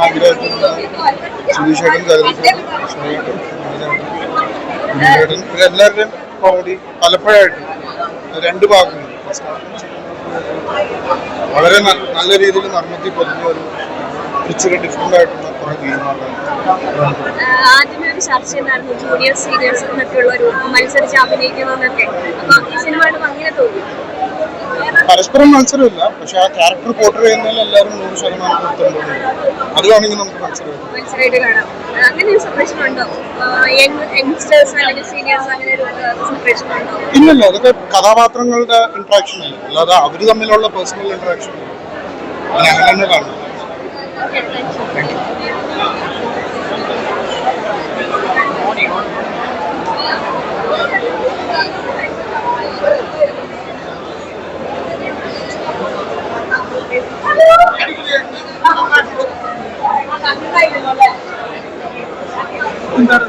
ആഗ്രഹത്തിലുള്ള സുധീഷേട്ടൻ, ജഗദീഷേട്ടൻ, ഷോയേട്ടൻ, ദിലീപേട്ടൻ, ഇവരെല്ലാവരുടെയും comedy പലപ്പോഴായിട്ട് രണ്ട് ഭാഗങ്ങൾ വളരെ നല്ല രീതിയിൽ നർമ്മത്തിൽ പൊതിഞ്ഞ ഒരു ഇച്ചിരി ഡിഫറെന്റ് ആയിട്ടുള്ള കുറെ ഗെയിമുകളാണ്. ആദ്യമേ ഒരു ചർച്ച ഉണ്ടായിരുന്നു ജൂനിയർ സീനിയേഴ്സ് എന്നൊക്കെ ഉള്ള ഒരു മത്സരിച്ച് അഭിനയിക്കണമെന്നൊക്കെ. അപ്പൊ ഈ സിനിമയോട് അങ്ങനെ തോന്നി? പരസ്പരം മത്സരമില്ല, പക്ഷെ ആ ക്യാരക്ടർ പോർട്രേ ചെയ്യുന്നതിൽ എല്ലാവരും 100% കൊടുത്തിട്ടുണ്ട്. അത് വേണമെങ്കിൽ നമുക്ക് മത്സരമായിട്ട് കാണാം. അങ്ങനെ ഒരു സെപ്പറേഷൻ ഉണ്ടോ? യങ്സ്റ്റേഴ്സ് അല്ലെങ്കിൽ സീനിയേഴ്സ് അങ്ങനെ ഒരു സെപ്പറേഷൻ ഉണ്ടോ? ഇല്ലല്ലോ, അതൊക്കെ കഥാപാത്രങ്ങളുടെ ഇന്ററാക്ഷൻ അല്ല, അല്ലാതെ അവര് തമ്മിലുള്ള പേഴ്സണൽ ഇന്ററാക്ഷൻ അങ്ങനെ തന്നെ കാണും. എന്താണ്